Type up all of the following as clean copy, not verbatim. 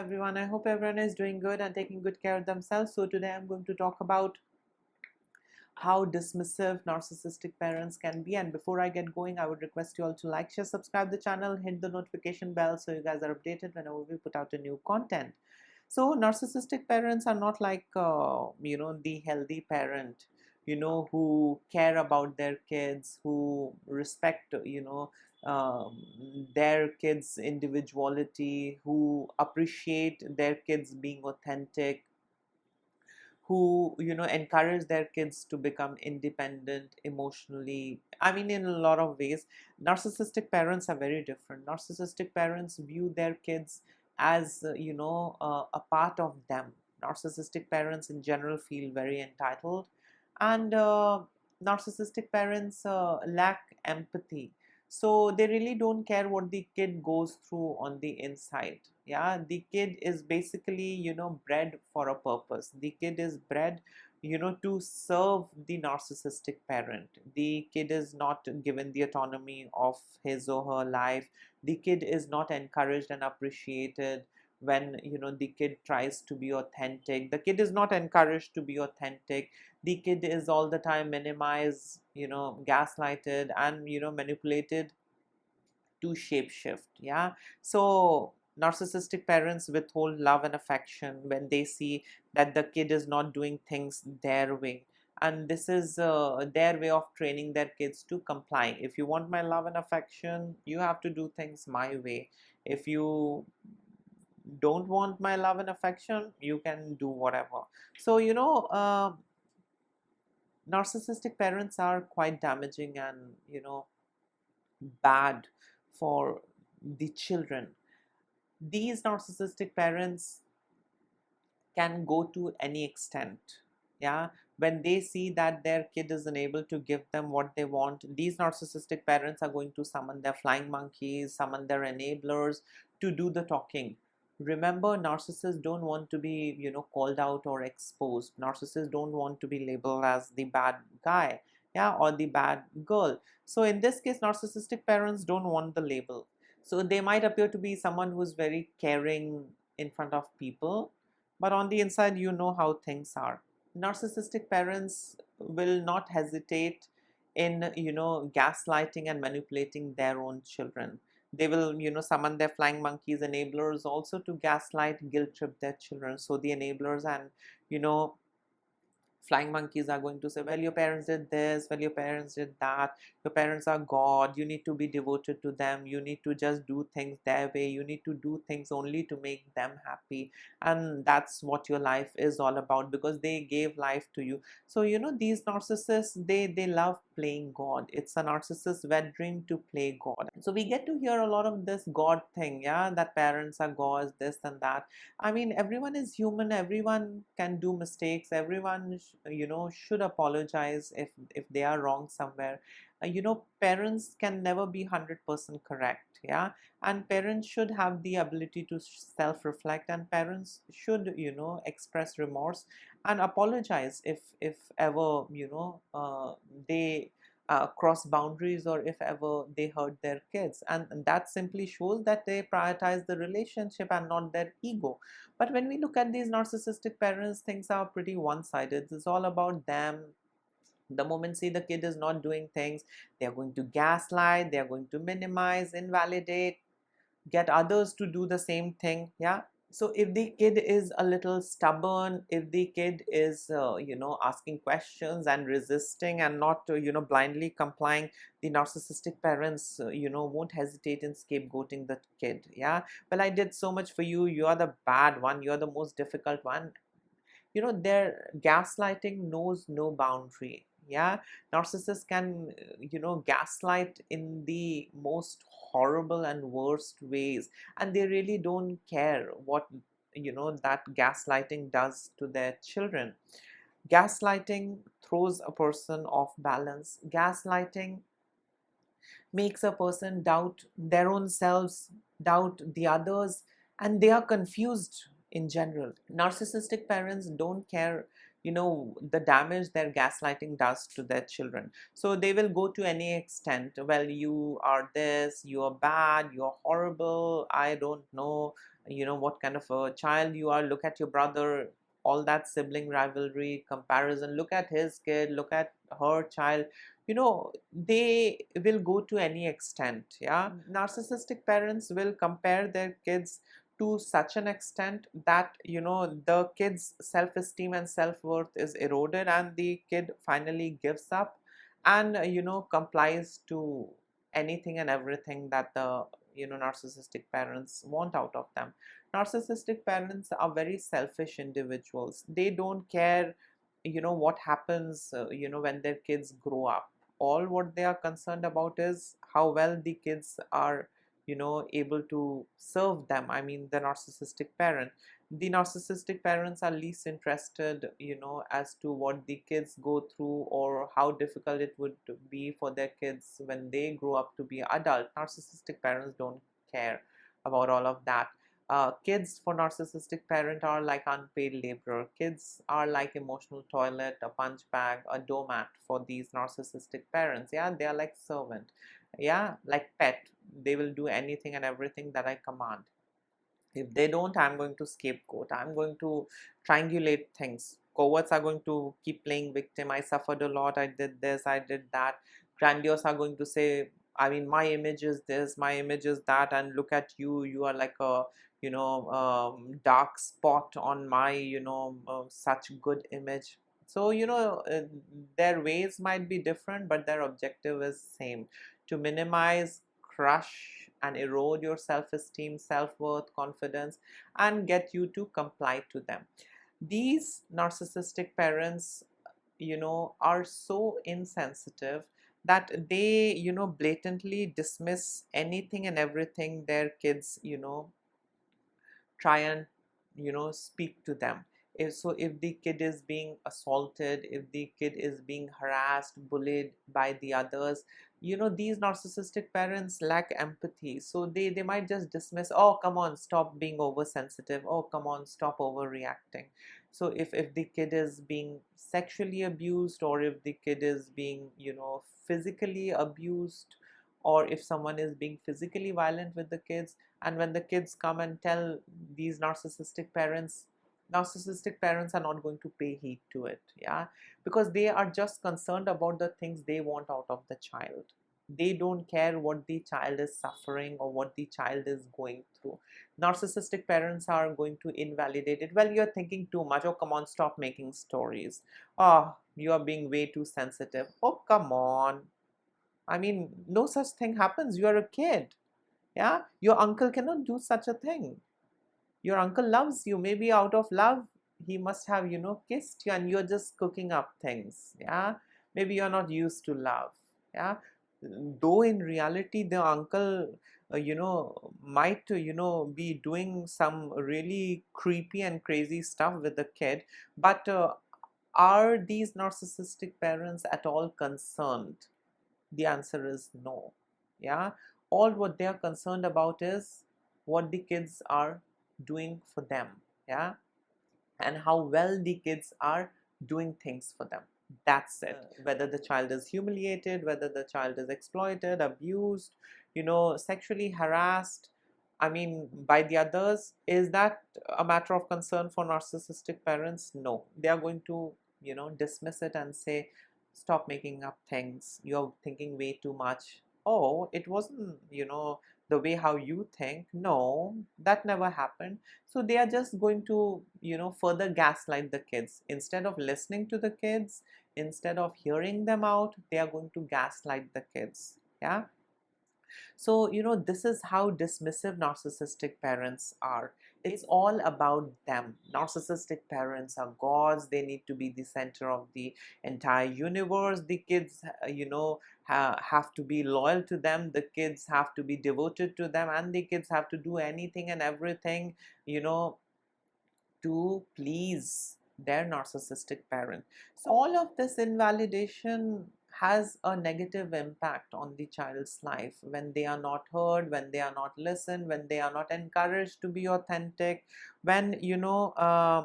everyone. I hope everyone is doing good and taking good care of themselves. So today I'm going to talk about how dismissive narcissistic parents can be. And before I get going, I would request you all to like, share, subscribe the channel, hit the notification bell so you guys are updated whenever we put out a new content. So narcissistic parents are not like the healthy parent, who care about their kids, who respect um, their kids' individuality, who appreciate their kids being authentic, who encourage their kids to become independent emotionally. I mean, in a lot of ways narcissistic parents are very different. Narcissistic parents view their kids as a part of them. Narcissistic parents in general feel very entitled, and narcissistic parents lack empathy, so they really don't care what the kid goes through on the inside. Yeah, the kid is basically bred for a purpose. The kid is bred to serve the narcissistic parent. The kid is not given the autonomy of his or her life. The kid is not encouraged and appreciated when the kid tries to be authentic. The kid is not encouraged to be authentic. The kid is all the time minimized, gaslighted, and manipulated to shapeshift. Yeah, so narcissistic parents withhold love and affection when they see that the kid is not doing things their way, and this is their way of training their kids to comply. If you want my love and affection, you have to do things my way. If you don't want my love and affection, you can do whatever. So narcissistic parents are quite damaging and bad for the children. These narcissistic parents can go to any extent. Yeah, when they see that their kid is unable to give them what they want, these narcissistic parents are going to summon their flying monkeys, summon their enablers to do the talking. Remember, narcissists don't want to be called out or exposed. Narcissists don't want to be labeled as the bad guy, yeah, or the bad girl. So in this case, narcissistic parents don't want the label. So they might appear to be someone who's very caring in front of people, but on the inside, you know how things are. Narcissistic parents will not hesitate in gaslighting and manipulating their own children. They will summon their flying monkeys, enablers, also to gaslight, guilt trip their children. So the enablers and flying monkeys are going to say, well, your parents did this, well, your parents did that, your parents are God, you need to be devoted to them, you need to just do things their way, you need to do things only to make them happy, and that's what your life is all about, because they gave life to you. So these narcissists, they love playing God. It's a narcissist's wet dream to play God. So we get to hear a lot of this God thing, yeah, that parents are gods, this and that. I mean, everyone is human, everyone can do mistakes, everyone should apologize if they are wrong somewhere. Parents can never be 100% correct, yeah, and parents should have the ability to self-reflect, and parents should express remorse and apologize if ever they cross boundaries, or if ever they hurt their kids, and that simply shows that they prioritize the relationship and not their ego. But when we look at these narcissistic parents, things are pretty one-sided. It's all about them. The moment see the kid is not doing things, they are going to gaslight, they are going to minimize, invalidate, get others to do the same thing. Yeah, so if the kid is a little stubborn, if the kid is asking questions and resisting and not blindly complying, the narcissistic parents won't hesitate in scapegoating the kid. Yeah, well, I did so much for you, you're the bad one, you're the most difficult one. Their gaslighting knows no boundary. Yeah, narcissists can gaslight in the most horrible and worst ways, and they really don't care what that gaslighting does to their children. Gaslighting throws a person off balance. Gaslighting makes a person doubt their own selves, doubt the others, and they are confused in general. Narcissistic parents don't care the damage their gaslighting does to their children. So they will go to any extent. Well, you are this, you are bad, you are horrible, I don't know, what kind of a child you are. Look at your brother, all that sibling rivalry, comparison. Look at his kid, look at her child. They will go to any extent. Yeah, narcissistic parents will compare their kids to such an extent that the kid's self-esteem and self-worth is eroded, and the kid finally gives up and complies to anything and everything that the narcissistic parents want out of them. Narcissistic parents are very selfish individuals. They don't care what happens when their kids grow up. All what they are concerned about is how well the kids are able to serve them. I mean, the narcissistic parents are least interested as to what the kids go through or how difficult it would be for their kids when they grow up to be adult. Narcissistic parents don't care about all of that. Kids for narcissistic parent are like unpaid laborer. Kids are like emotional toilet, a punch bag, a doormat for these narcissistic parents. Yeah, they are like servant. Yeah, like pet. They will do anything and everything that I command. If they don't, I'm going to scapegoat. I'm going to triangulate things. Cowards are going to keep playing victim. I suffered a lot. I did this. I did that. Grandiose are going to say, I mean, my image is this, my image is that, and look at you. You are like a dark spot on my such good image. So their ways might be different, but their objective is same: to minimize, crush, and erode your self-esteem, self-worth, confidence, and get you to comply to them. These narcissistic parents are so insensitive that they blatantly dismiss anything and everything their kids try and speak to them. If the kid is being assaulted, if the kid is being harassed, bullied by the others, these narcissistic parents lack empathy. So they might just dismiss, oh come on, stop being oversensitive, oh come on, stop overreacting. So if the kid is being sexually abused, or if the kid is being physically abused, or if someone is being physically violent with the kids, and when the kids come and tell these narcissistic parents are not going to pay heed to it. Yeah, because they are just concerned about the things they want out of the child. They don't care what the child is suffering or what the child is going through. Narcissistic parents are going to invalidate it. Well, you're thinking too much. Oh come on, stop making stories. Oh, you are being way too sensitive. Oh come on, I mean, no such thing happens. You are a kid. Yeah, your uncle cannot do such a thing. Your uncle loves you. Maybe out of love, he must have kissed you, and you're just cooking up things. Yeah, maybe you're not used to love. Yeah, though in reality the uncle might be doing some really creepy and crazy stuff with the kid, but are these narcissistic parents at all concerned? The answer is no. Yeah, all what they are concerned about is what the kids are doing for them. Yeah, and how well the kids are doing things for them. That's it. Whether the child is humiliated, whether the child is exploited, abused, sexually harassed, I mean, by the others, is that a matter of concern for narcissistic parents? No. They are going to dismiss it and say, stop making up things, you're thinking way too much. Oh, it wasn't the way how you think. No, that never happened. So they are just going to further gaslight the kids. Instead of listening to the kids, instead of hearing them out, they are going to gaslight the kids. Yeah. So, this is how dismissive narcissistic parents are. It's all about them. Narcissistic parents are gods. They need to be the center of the entire universe. The kids, have to be loyal to them. The kids have to be devoted to them. And the kids have to do anything and everything, to please their narcissistic parent. So all of this invalidation has a negative impact on the child's life when they are not heard, when they are not listened, when they are not encouraged to be authentic, when uh,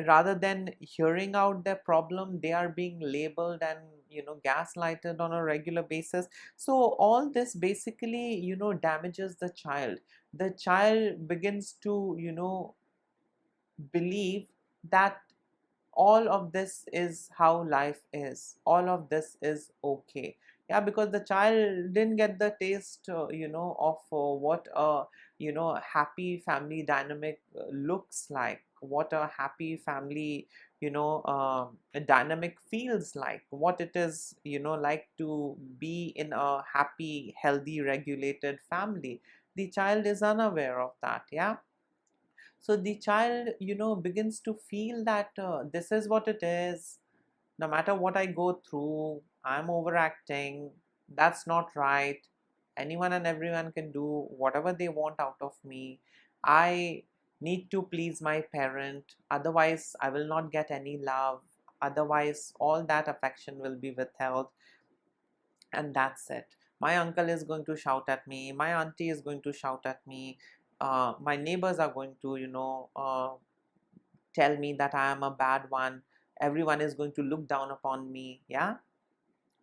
rather than hearing out their problem, they are being labeled and gaslighted on a regular basis. So all this basically damages the child. The child begins to believe that all of this is how life is, all of this is okay. Yeah, because the child didn't get the taste of what a happy family dynamic looks like, what a happy family dynamic feels like, what it is like to be in a happy, healthy, regulated family. The child is unaware of that. Yeah, so the child begins to feel that this is what it is. No matter what I go through, I'm overacting. That's not right. Anyone and everyone can do whatever they want out of me. I need to please my parent, otherwise I will not get any love. Otherwise all that affection will be withheld, and that's it. My uncle is going to shout at me, my auntie is going to shout at me, my neighbors are going to tell me that I am a bad one. Everyone is going to look down upon me. Yeah,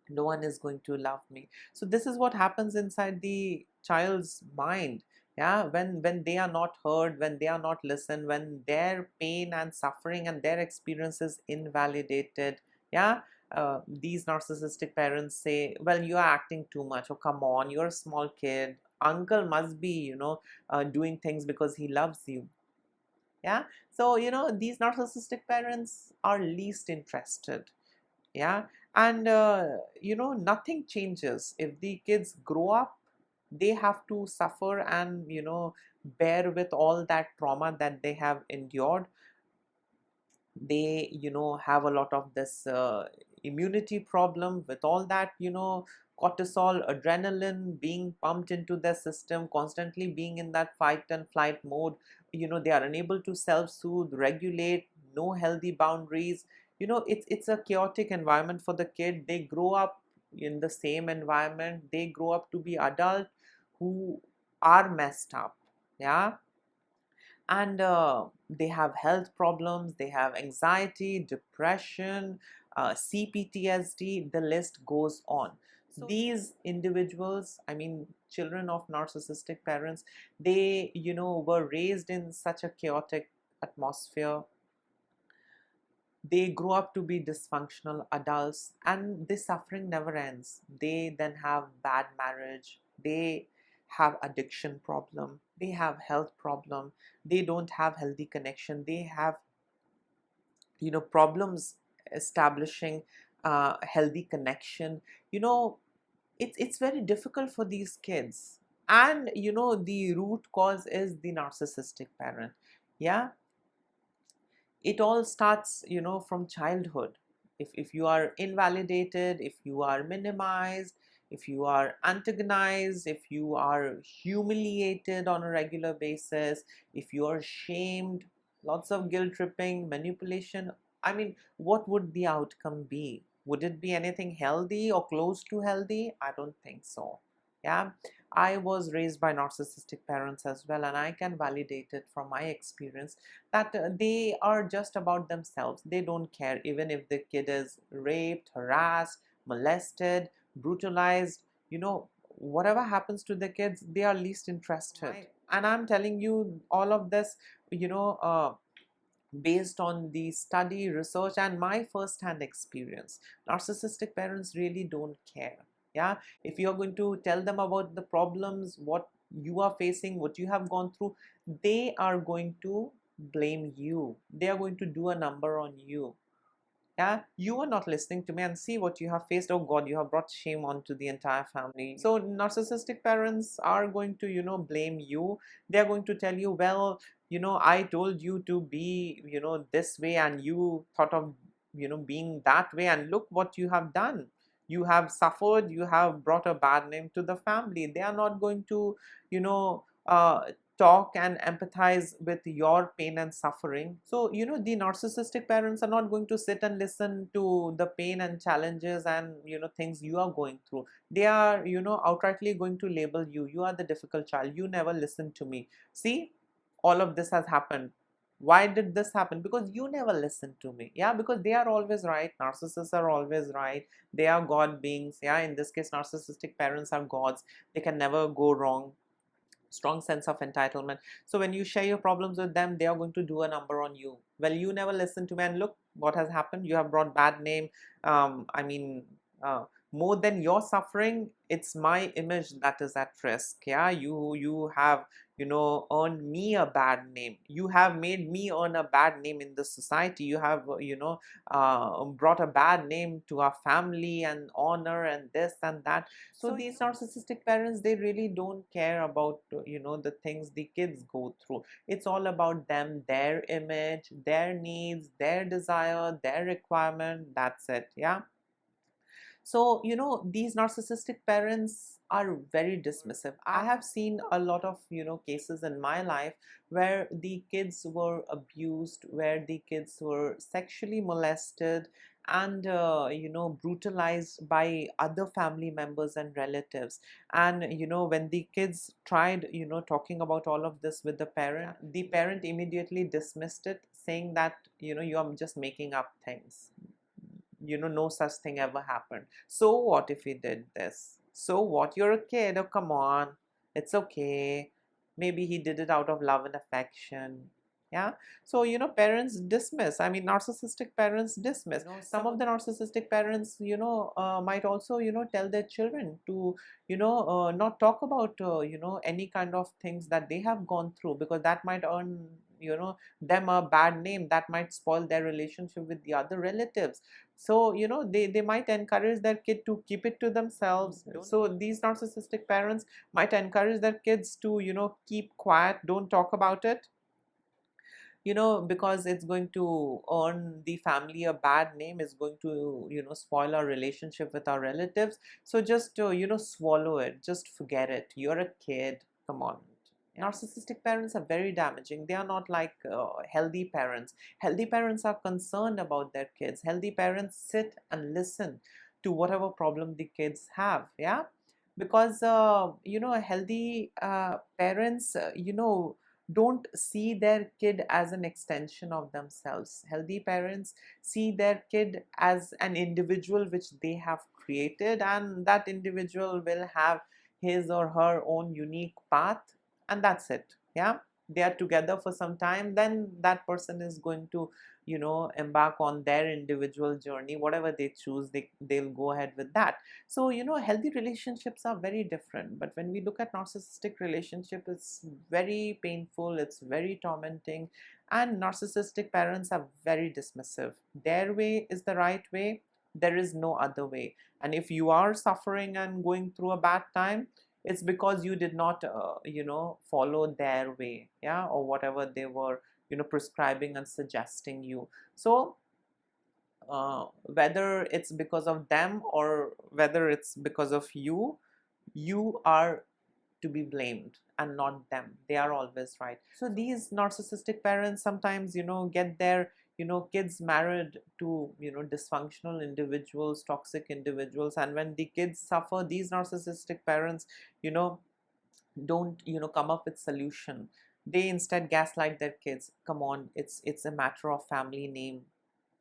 no one is going to love me. So this is what happens inside the child's mind. Yeah, when they are not heard, when they are not listened, when their pain and suffering and their experience is invalidated. Yeah, these narcissistic parents say, well, you are acting too much. Oh, come on, you're a small kid. Uncle must be doing things because he loves you. Yeah, so these narcissistic parents are least interested. Yeah, and nothing changes. If the kids grow up, they have to suffer and bear with all that trauma that they have endured. They have a lot of this immunity problem with all that cortisol, adrenaline being pumped into their system, constantly being in that fight and flight mode. They are unable to self-soothe, regulate, no healthy boundaries. It's a chaotic environment for the kid. They grow up in the same environment. They grow up to be adult who are messed up. Yeah, and they have health problems, they have anxiety, depression, CPTSD, the list goes on. So these individuals, I mean children of narcissistic parents, they were raised in such a chaotic atmosphere. They grow up to be dysfunctional adults, and this suffering never ends. They then have bad marriage, they have addiction problem, they have health problem, they don't have healthy connection, they have problems establishing healthy connection. It's very difficult for these kids, and the root cause is the narcissistic parent. Yeah, it all starts from childhood. If you are invalidated, if you are minimized, if you are antagonized, if you are humiliated on a regular basis, if you are shamed, lots of guilt tripping, manipulation, I mean, what would the outcome be? Would it be anything healthy or close to healthy? I don't think so. Yeah, I was raised by narcissistic parents as well, and I can validate it from my experience that they are just about themselves. They don't care even if the kid is raped, harassed, molested, brutalized. Whatever happens to the kids, they are least interested. Right. And I'm telling you all of this, you know, uh, based on the study, research, and my first-hand experience. Narcissistic parents really don't care. Yeah, if you're going to tell them about the problems, what you are facing, what you have gone through, they are going to blame you. They are going to do a number on you. Yeah, you are not listening to me, and see what you have faced. Oh God, you have brought shame onto the entire family. So narcissistic parents are going to blame you. They're going to tell you, well, I told you to be this way, and you thought of being that way, and look what you have done. You have suffered, you have brought a bad name to the family. They are not going to talk and empathize with your pain and suffering. So the narcissistic parents are not going to sit and listen to the pain and challenges and things you are going through. They are outrightly going to label you. You are the difficult child, you never listen to me. See, all of this has happened. why did this happen? Because you never listened to me. Yeah, because they are always right. Narcissists are always right. They are god beings. Yeah, in this case narcissistic parents are gods. They can never go wrong. Strong sense of entitlement. So when you share your problems with them, they are going to do a number on you. Well, you never listen to me, and look what has happened. You have brought bad name. I mean, more than your suffering, it's my image that is at risk. Yeah, you have, you know, earned me a bad name. You have made me earn a bad name in the society. You have, you know, brought a bad name to our family and honor and this and that. So these narcissistic parents, they really don't care about, you know, the things the kids go through. It's all about them, their image, their needs, their desire, their requirement. That's it. Yeah. So, you know, these narcissistic parents are very dismissive. I have seen a lot of, you know, cases in my life where the kids were abused, where the kids were sexually molested and, you know, brutalized by other family members and relatives. And, you know, when the kids tried, you know, talking about all of this with the parent immediately dismissed it, saying that, you know, you are just making up things, you know, no such thing ever happened. So what if he did this? So what? You're a kid. Oh, come on. It's okay. Maybe he did it out of love and affection. Yeah. So, you know, parents dismiss. I mean, narcissistic parents dismiss. You know, some of the narcissistic parents, you know, might also, you know, tell their children to, you know, not talk about, you know, any kind of things that they have gone through, because that might earn, you know, them a bad name. That might spoil their relationship with the other relatives. So, you know, they might encourage their kid to keep it to themselves. So these narcissistic parents might encourage their kids to, you know, keep quiet, don't talk about it, you know, because it's going to earn the family a bad name, is going to, you know, spoil our relationship with our relatives. So just, you know, swallow it, just forget it. You're a kid, come on. Narcissistic parents are very damaging. They are not like healthy parents. Healthy parents are concerned about their kids. Healthy parents sit and listen to whatever problem the kids have. Yeah, because you know, healthy parents, you know, don't see their kid as an extension of themselves. Healthy parents see their kid as an individual which they have created, and that individual will have his or her own unique path, and that's it. Yeah, they are together for some time, then that person is going to, you know, embark on their individual journey. Whatever they choose, they'll go ahead with that. So, you know, healthy relationships are very different, but when we look at narcissistic relationship, it's very painful, it's very tormenting, and narcissistic parents are very dismissive. Their way is the right way, there is no other way. And if you are suffering and going through a bad time, it's because you did not, you know, follow their way. Yeah, or whatever they were, you know, prescribing and suggesting you. So whether it's because of them or whether it's because of you, you are to be blamed and not them. They are always right. So these narcissistic parents sometimes, you know, get their, you know, kids married to, you know, dysfunctional individuals, toxic individuals, and when the kids suffer, these narcissistic parents, you know, don't, you know, come up with solution. They instead gaslight their kids. Come on, it's a matter of family name,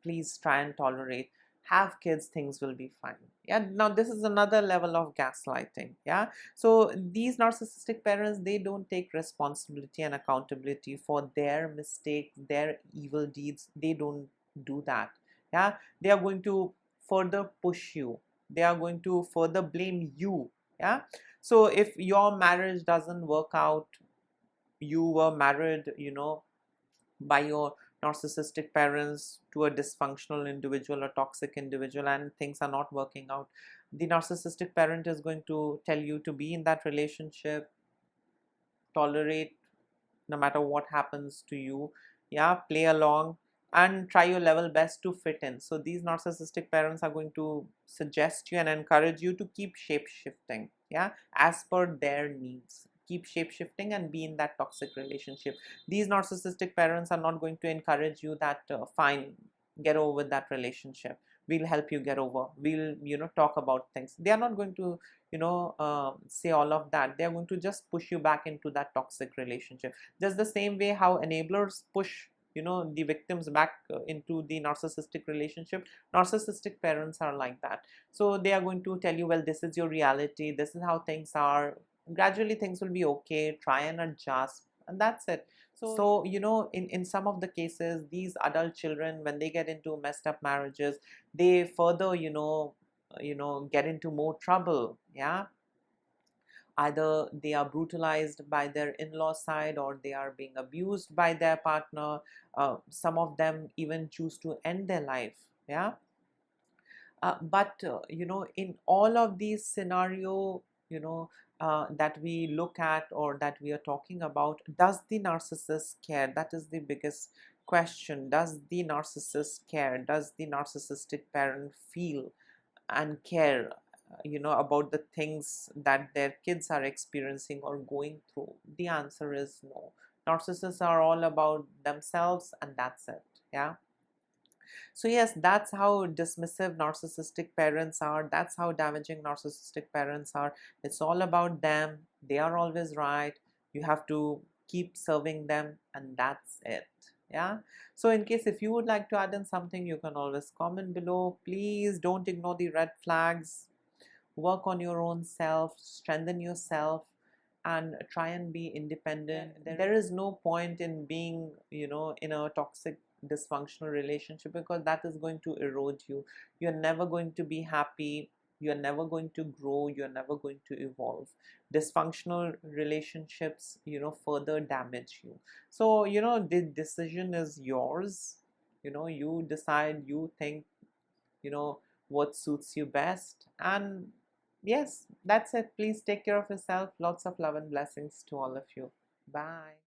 please try and tolerate, have kids, things will be fine. Yeah, now this is another level of gaslighting. Yeah, so these narcissistic parents, they don't take responsibility and accountability for their mistakes, their evil deeds. They don't do that. Yeah, they are going to further push you, they are going to further blame you. Yeah, so if your marriage doesn't work out, you were married, you know, by your narcissistic parents to a dysfunctional individual, a toxic individual, and things are not working out, the narcissistic parent is going to tell you to be in that relationship, tolerate no matter what happens to you. Yeah, play along and try your level best to fit in. So these narcissistic parents are going to suggest you and encourage you to keep shape shifting. Yeah, as per their needs, keep shape shifting and be in that toxic relationship. These narcissistic parents are not going to encourage you that fine, get over that relationship, we'll help you get over, we'll, you know, talk about things. They are not going to, you know, say all of that. They are going to just push you back into that toxic relationship, just the same way how enablers push the victims back into the narcissistic relationship. Narcissistic parents are like that. So they are going to tell you, well, this is your reality, this is how things are, gradually things will be okay, try and adjust, and that's it. So in some of the cases, these adult children, when they get into messed up marriages, they further get into more trouble. Yeah, either they are brutalized by their in-law side, or they are being abused by their partner. Some of them even choose to end their life. Yeah, but in all of these scenario, that we look at or that we are talking about, does the narcissist care? That is the biggest question. Does the narcissist care? Does the narcissistic parent feel and care, about the things that their kids are experiencing or going through? The answer is no. Narcissists are all about themselves, and that's it. Yeah. So yes, that's how dismissive narcissistic parents are. That's how damaging narcissistic parents are. It's all about them. They are always right. You have to keep serving them, and that's it. Yeah. So in case if you would like to add in something, you can always comment below. Please don't ignore the red flags. Work on your own self, strengthen yourself, and try and be independent. There is no point in being, in a toxic, dysfunctional relationship, because that is going to erode you. You're never going to be happy. You're never going to grow. You're never going to evolve. Dysfunctional relationships, further damage you. So, the decision is yours. You decide, you think, what suits you best. And yes, that's it. Please take care of yourself. Lots of love and blessings to all of you. Bye.